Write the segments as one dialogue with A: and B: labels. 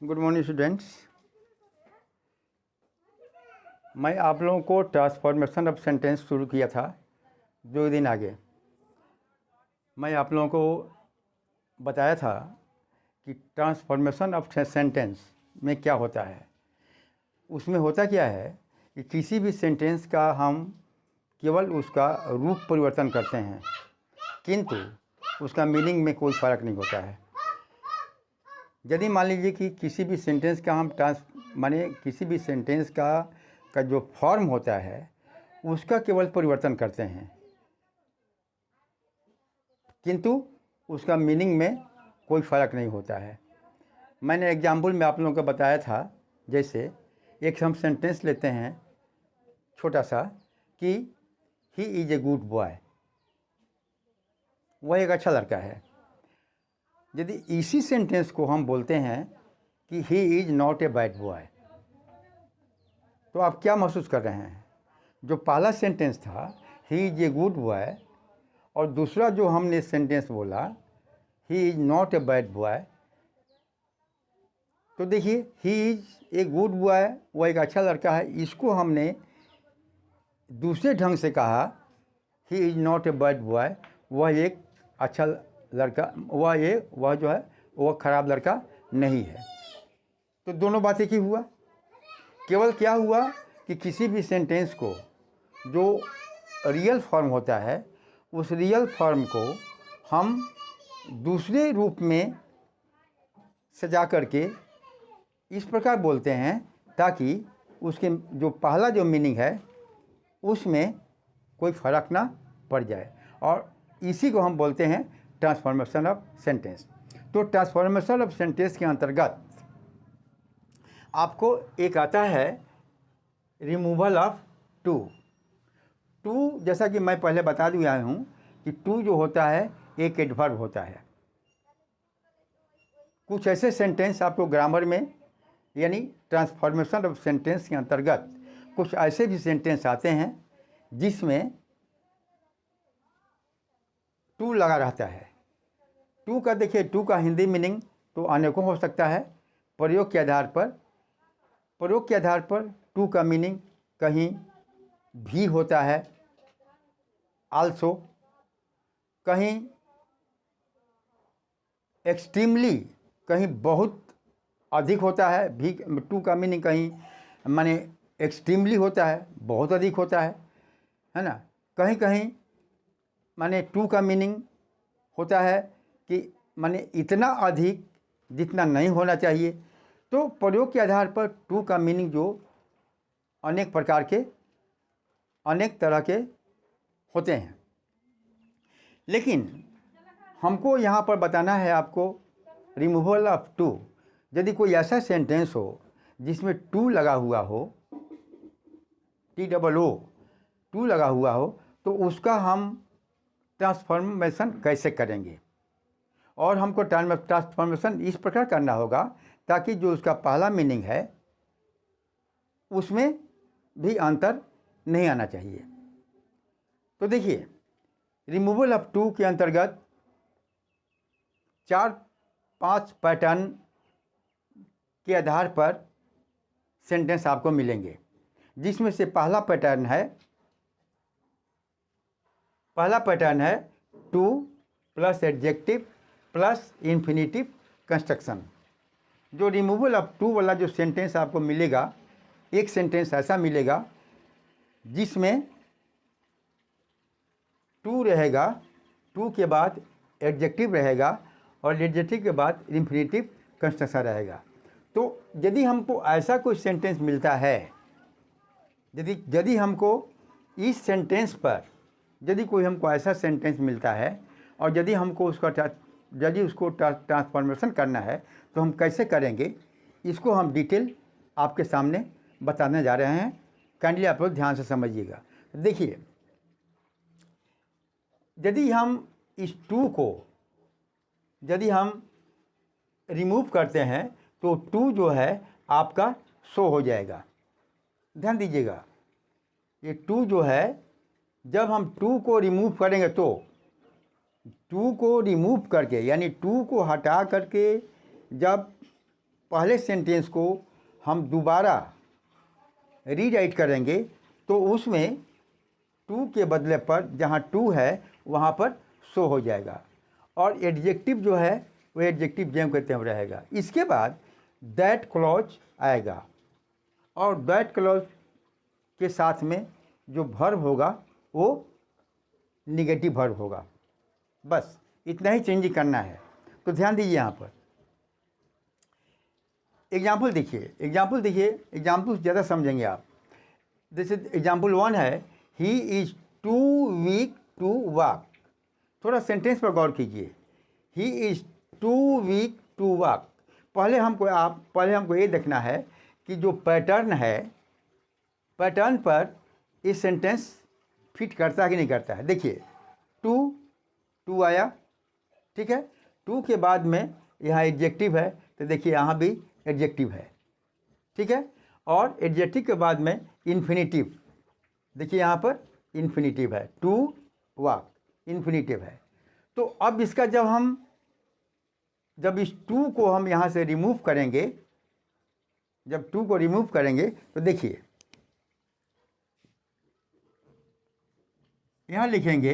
A: Good morning students. मैं आप लोगों को ट्रांसफॉर्मेशन ऑफ सेंटेंस शुरू किया था 2 दिन आगे। मैं आप लोगों को बताया था कि ट्रांसफॉर्मेशन ऑफ सेंटेंस में क्या होता है। उसमें होता क्या है कि किसी भी सेंटेंस का हम केवल उसका रूप परिवर्तन करते हैं, किंतु उसका मीनिंग में कोई फ़र्क नहीं होता है। यदि मान लीजिए कि किसी भी सेंटेंस का हम किसी भी सेंटेंस का जो फॉर्म होता है उसका केवल परिवर्तन करते हैं, किंतु उसका मीनिंग में कोई फ़र्क नहीं होता है। मैंने एग्जाम्पल में आप लोगों को बताया था, जैसे एक हम सेंटेंस लेते हैं छोटा सा कि he is a good boy, वह एक अच्छा लड़का है। यदि इसी सेंटेंस को हम बोलते हैं कि he is not a bad boy, तो आप क्या महसूस कर रहे हैं? जो पहला सेंटेंस था he is a good boy और दूसरा जो हमने सेंटेंस बोला he is not a bad boy, तो देखिए he is a good boy, वह एक अच्छा लड़का है, इसको हमने दूसरे ढंग से कहा he is not a bad boy, वह एक अच्छा लड़का, वह जो है वह ख़राब लड़का नहीं है। तो दोनों बातें की हुआ। केवल क्या हुआ कि किसी भी सेंटेंस को जो रियल फॉर्म होता है उस रियल फॉर्म को हम दूसरे रूप में सजा करके इस प्रकार बोलते हैं ताकि उसके जो पहला जो मीनिंग है उसमें कोई फ़र्क ना पड़ जाए, और इसी को हम बोलते हैं ट्रांसफॉर्मेशन ऑफ सेंटेंस। तो ट्रांसफॉर्मेशन ऑफ सेंटेंस के अंतर्गत आपको एक आता है रिमूवल ऑफ टू। जैसा कि मैं पहले बता दिया हूँ कि टू जो होता है एक एडवर्ब होता है। कुछ ऐसे सेंटेंस आपको ग्रामर में यानी ट्रांसफॉर्मेशन ऑफ सेंटेंस के अंतर्गत कुछ ऐसे भी सेंटेंस आते हैं जिसमें टू लगा रहता है। टू का देखिए, टू का हिंदी मीनिंग तो अनेकों हो सकता है। प्रयोग के आधार पर टू का मीनिंग कहीं भी होता है, आल्सो, कहीं एक्सट्रीमली, कहीं बहुत अधिक होता है। भी टू का मीनिंग कहीं माने एक्सट्रीमली होता है, बहुत अधिक होता है ना। कहीं कहीं माने टू का मीनिंग होता है कि माने इतना अधिक जितना नहीं होना चाहिए। तो प्रयोग के आधार पर टू का मीनिंग जो अनेक प्रकार के, अनेक तरह के होते हैं, लेकिन हमको यहाँ पर बताना है आपको रिमूवल ऑफ टू। यदि कोई ऐसा सेंटेंस हो जिसमें टू लगा हुआ हो, TOO टू लगा हुआ हो, तो उसका हम ट्रांसफॉर्मेशन कैसे करेंगे। और हमको ट्रांसफॉर्मेशन इस प्रकार करना होगा ताकि जो उसका पहला मीनिंग है उसमें भी अंतर नहीं आना चाहिए। तो देखिए, रिमूवल ऑफ टू के अंतर्गत 4-5 पैटर्न के आधार पर सेंटेंस आपको मिलेंगे, जिसमें से पहला पैटर्न है two plus adjective plus infinitive construction. जो रिमूवल ऑफ टू वाला जो सेंटेंस आपको मिलेगा, एक सेंटेंस ऐसा मिलेगा जिसमें टू रहेगा, टू के बाद एडजेक्टिव रहेगा और एडजेक्टिव के बाद इन्फिनिटिव कंस्ट्रक्शन रहेगा। तो यदि हमको ऐसा कोई सेंटेंस मिलता है, यदि हमको इस सेंटेंस पर यदि कोई हमको ऐसा सेंटेंस मिलता है और यदि उसको ट्रांसफॉर्मेशन करना है तो हम कैसे करेंगे, इसको हम डिटेल आपके सामने बताने जा रहे हैं। काइंडली आप लोग ध्यान से समझिएगा। देखिए, यदि हम इस टू को यदि हम रिमूव करते हैं तो टू जो है आपका शो हो जाएगा। ध्यान दीजिएगा, ये टू जो है जब हम टू को रिमूव करेंगे तो टू को रिमूव करके यानी टू को हटा करके जब पहले सेंटेंस को हम दोबारा रीराइट करेंगे तो उसमें टू के बदले पर जहाँ टू है वहाँ पर शो हो जाएगा, और एडजेक्टिव जो है वो एडजेक्टिव जेम कहते हैं रहेगा। इसके बाद दैट क्लॉज आएगा, और दैट क्लॉज के साथ में जो वर्ब होगा वो निगेटिव वर्ब होगा। बस इतना ही चेंज करना है। तो ध्यान दीजिए यहाँ पर एग्जाम्पल देखिए, एग्जाम्पल ज़्यादा समझेंगे आप। जैसे एग्जाम्पल 1 है, he is too weak to walk. थोड़ा सेंटेंस पर गौर कीजिए, he is too weak to walk. पहले हमको ये देखना है कि जो पैटर्न है, पैटर्न पर ये सेंटेंस फिट करता है कि नहीं करता है। देखिए टू आया, ठीक है, टू के बाद में यहाँ एडजेक्टिव है, तो देखिए यहाँ भी एडजेक्टिव है, ठीक है, और एडजेक्टिव के बाद में इन्फिनिटिव, देखिए यहाँ पर इन्फिनिटिव है, टू वॉक इन्फिनिटिव है। तो अब इसका जब इस टू को हम यहाँ से रिमूव करेंगे, जब टू को रिमूव करेंगे तो देखिए यहाँ लिखेंगे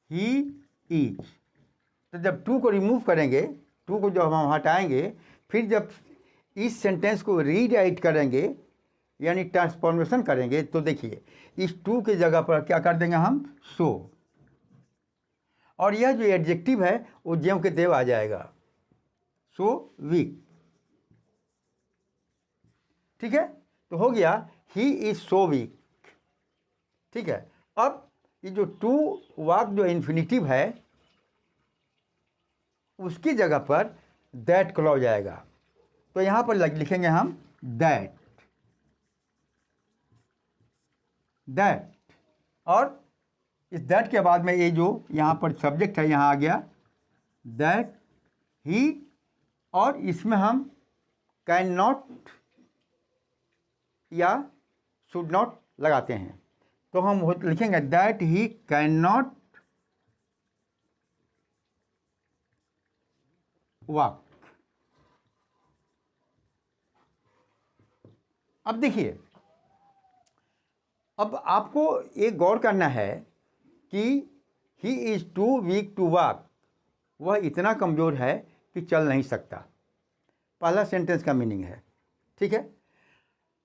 A: ही इज। तो जब टू को रिमूव करेंगे, टू को जब हम हटाएंगे, फिर जब इस सेंटेंस को रीराइट करेंगे यानी ट्रांसफॉर्मेशन करेंगे, तो देखिए इस टू की जगह पर क्या कर देंगे हम, सो, और यह जो एडजेक्टिव है वो ज्यों के त्यों आ जाएगा, सो वीक, ठीक है। तो हो गया ही इज सो वीक, ठीक है। अब ये जो टू वॉक जो इन्फिनिटिव है उसकी जगह पर दैट क्लॉज आएगा। तो यहाँ पर लिखेंगे हम दैट, और इस दैट के बाद में ये जो यहाँ पर सब्जेक्ट है यहाँ आ गया दैट ही, और इसमें हम कैन नॉट या शुड नॉट लगाते हैं। तो हम लिखेंगे that he can not walk. अब देखिए, अब आपको एक गौर करना है कि he is too weak to walk, वह इतना कमज़ोर है कि चल नहीं सकता, पहला सेंटेंस का मीनिंग है, ठीक है।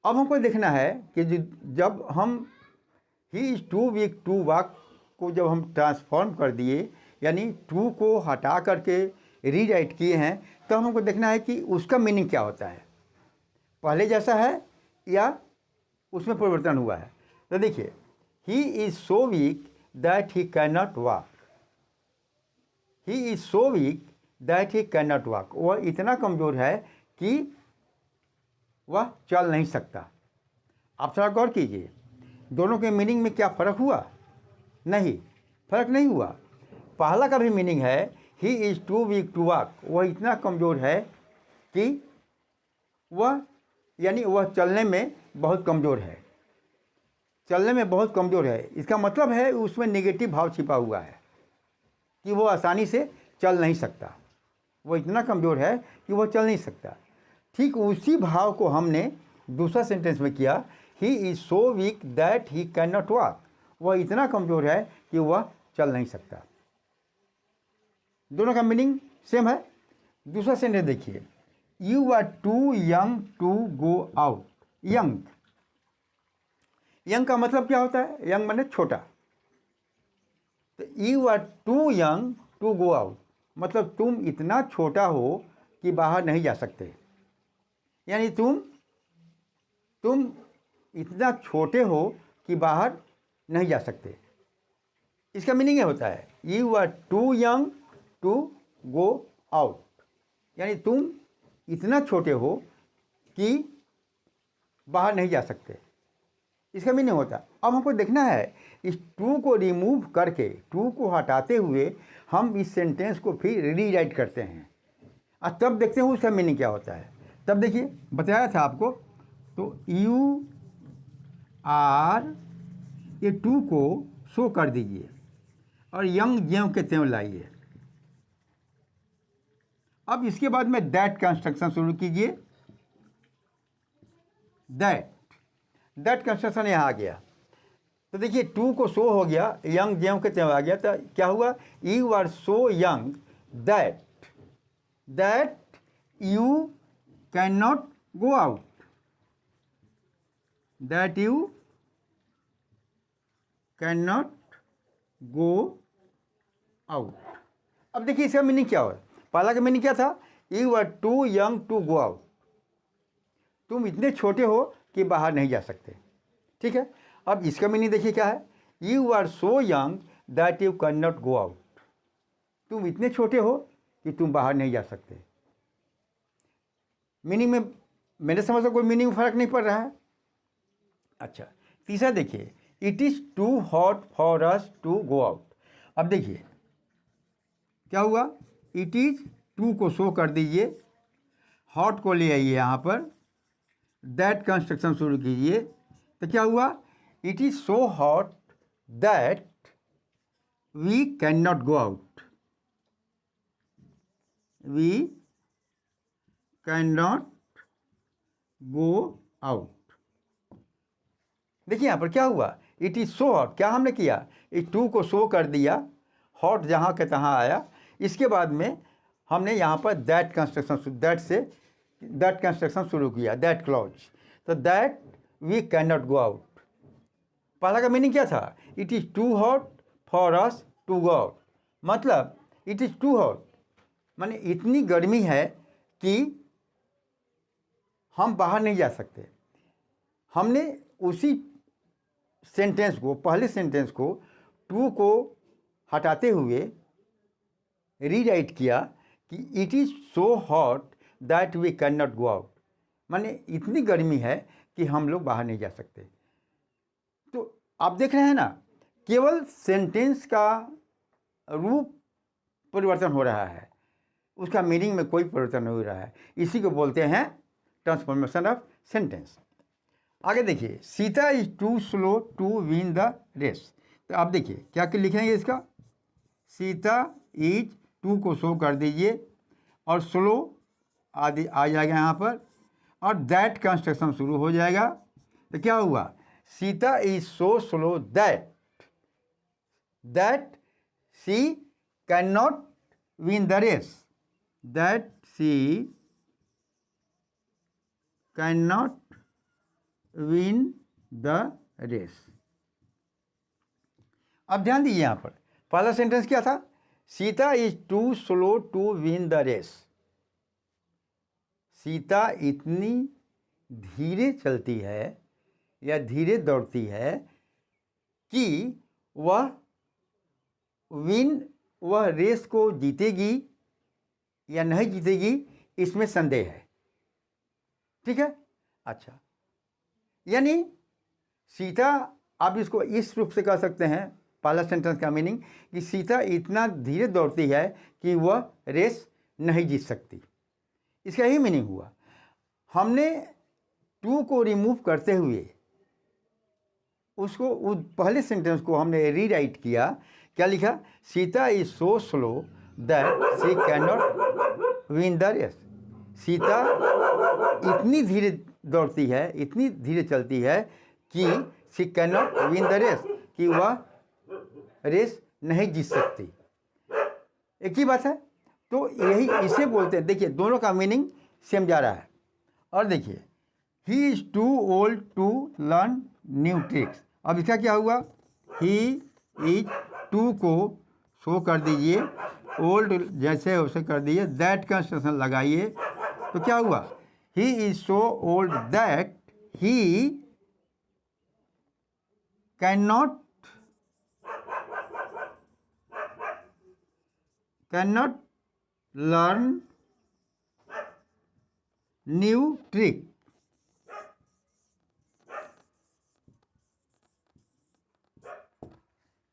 A: अब हमको देखना है कि जब हम he is too weak to walk को जब हम ट्रांसफॉर्म कर दिए, यानी टू को हटा करके रीराइट किए हैं, तो हमको देखना है कि उसका मीनिंग क्या होता है, पहले जैसा है या उसमें परिवर्तन हुआ है। तो देखिए he is so weak that he can not walk, he is so weak that he can not walk, वह इतना कमज़ोर है कि वह चल नहीं सकता। आप थोड़ा गौर कीजिए, दोनों के मीनिंग में क्या फ़र्क हुआ, नहीं, फ़र्क नहीं हुआ। पहला का भी मीनिंग है he is too weak to walk, वह इतना कमज़ोर है कि वह, यानी वह चलने में बहुत कमज़ोर है, चलने में बहुत कमज़ोर है। इसका मतलब है उसमें नेगेटिव भाव छिपा हुआ है कि वो आसानी से चल नहीं सकता, वो इतना कमज़ोर है कि वह चल नहीं सकता। ठीक उसी भाव को हमने दूसरा सेंटेंस में किया, he is so weak that he can not walk, वह इतना कमज़ोर है कि वह चल नहीं सकता। दोनों का मीनिंग सेम है। दूसरा सेंटेंस देखिए, you are too young to go out. Young का मतलब क्या होता है, यंग माने छोटा। तो you are too young to go out, मतलब तुम इतना छोटा हो कि बाहर नहीं जा सकते, यानी तुम इतना छोटे हो कि बाहर नहीं जा सकते। इसका मीनिंग ये होता है you are too young to go out, यानी तुम इतना छोटे हो कि बाहर नहीं जा सकते, इसका मीनिंग होता है। अब हमको देखना है इस टू को रिमूव करके, टू को हटाते हुए हम इस सेंटेंस को फिर रीराइट करते हैं, और तब देखते हैं उसका मीनिंग क्या होता है। तब देखिए बताया था आपको, तो यू आर, ये टू को शो कर दीजिए और यंग ज्यों के त्यों लाइए। अब इसके बाद में दैट कंस्ट्रक्शन शुरू कीजिए। दैट कंस्ट्रक्शन यहाँ आ गया, तो देखिए टू को सो हो गया, यंग ज्यों के त्यों आ गया, तो क्या हुआ, you are so young that you can not go out, that you can not go out. अब देखिए इसका मीनिंग क्या हुआ, पहला का मीनिंग क्या था, you are too young to go out, तुम इतने छोटे हो कि बाहर नहीं जा सकते, ठीक है। अब इसका मीनिंग देखिए क्या है, you are so young that you can not go out, तुम इतने छोटे हो कि तुम बाहर नहीं जा सकते। मीनिंग में मेरे समझ से कोई मीनिंग में फर्क नहीं पड़ रहा है। अच्छा, तीसरा देखिए, it is too hot for us to go out. अब देखिए क्या हुआ, इट इज़ टू को शो कर दीजिए, हॉट को ले आइए यहाँ पर, दैट कंस्ट्रक्शन शुरू कीजिए, तो क्या हुआ, it is so hot that we can not go out, we can not go out. देखिए यहाँ पर क्या हुआ, इट इज़ सो हॉट, क्या हमने किया, इस टू को शो कर दिया, हॉट जहाँ के तहाँ आया, इसके बाद में हमने यहाँ पर दैट कंस्ट्रक्शन, दैट कंस्ट्रक्शन शुरू किया, दैट क्लॉज, तो that we can not go out. पहला का मीनिंग क्या था, it is too hot for us to go out, मतलब इट इज़ टू हॉट माने इतनी गर्मी है कि हम बाहर नहीं जा सकते। हमने उसी सेंटेंस को, पहले सेंटेंस को, टू को हटाते हुए रीराइट किया कि it is so hot that we can not go out, माने इतनी गर्मी है कि हम लोग बाहर नहीं जा सकते। तो आप देख रहे हैं ना, केवल सेंटेंस का रूप परिवर्तन हो रहा है, उसका मीनिंग में कोई परिवर्तन नहीं हो रहा है। इसी को बोलते हैं ट्रांसफॉर्मेशन ऑफ सेंटेंस। आगे देखिए, Sita is too slow to win the race. तो आप देखिए क्या लिखेंगे इसका, सीता इज टू को शो कर दीजिए और स्लो आदि आ जाएगा यहाँ पर, और दैट कंस्ट्रक्शन शुरू हो जाएगा। तो क्या हुआ, Sita is so slow that she can not win the race, that she can not win the race. अब ध्यान दीजिए यहाँ पर, पहला सेंटेंस क्या था, Sita is too slow to win the race, Sita इतनी धीरे चलती है या धीरे दौड़ती है कि वह रेस को जीतेगी या नहीं जीतेगी, इसमें संदेह है, ठीक है। अच्छा, यानी सीता, आप इसको इस रूप से कह सकते हैं, पहला सेंटेंस का मीनिंग कि सीता इतना धीरे दौड़ती है कि वह रेस नहीं जीत सकती, इसका यही मीनिंग हुआ। हमने टू को रिमूव करते हुए उसको, उस पहले सेंटेंस को हमने रीराइट किया, क्या लिखा, Sita is so slow that she can not win the race, Sita इतनी धीरे दौड़ती है, इतनी धीरे चलती है कि she can not win the race, कि वह रेस नहीं जीत सकती। एक ही बात है, तो यही इसे बोलते हैं। देखिए दोनों का मीनिंग सेम जा रहा है। और देखिए, he is too old to learn new tricks. अब इसका क्या हुआ, ही इज टू को शो कर दीजिए, ओल्ड जैसे उसे कर दीजिए, दैट कंस्ट्रक्शन लगाइए, तो क्या हुआ, he is so old that he can not learn new trick.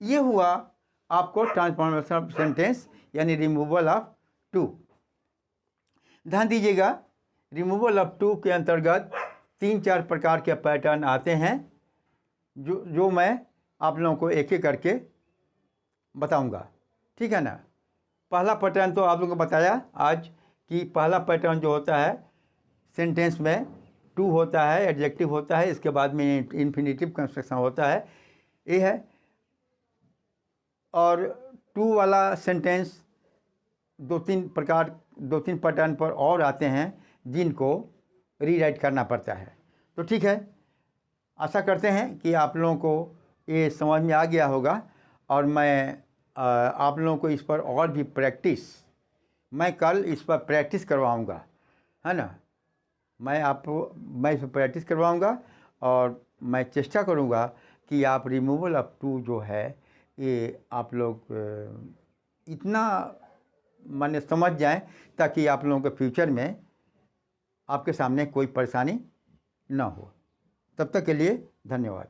A: ये हुआ आपको ट्रांसफॉर्मेशन ऑफ सेंटेंस, यानी रिमूवल ऑफ टू। ध्यान दीजिएगा, रिमूवल ऑफ टू के अंतर्गत 3-4 प्रकार के पैटर्न आते हैं, जो मैं आप लोगों को एक एक करके बताऊंगा, ठीक है ना। पहला पैटर्न तो आप लोगों को बताया आज कि पहला पैटर्न जो होता है सेंटेंस में टू होता है, एडजेक्टिव होता है, इसके बाद में इन्फिनेटिव कंस्ट्रक्शन होता है, ये है। और टू वाला सेंटेंस दो तीन पैटर्न पर और आते हैं जिनको रीराइट करना पड़ता है। तो ठीक है, आशा करते हैं कि आप लोगों को ये समझ में आ गया होगा, और मैं आप लोगों को इस पर और भी मैं कल इस पर प्रैक्टिस करवाऊँगा, है ना। मैं इस पर प्रैक्टिस करवाऊँगा, और मैं चेष्टा करूँगा कि आप रिमूवल ऑफ टू जो है ये आप लोग इतना माने समझ जाएं, ताकि आप लोगों के फ्यूचर में आपके सामने कोई परेशानी ना हो। तब तक के लिए धन्यवाद।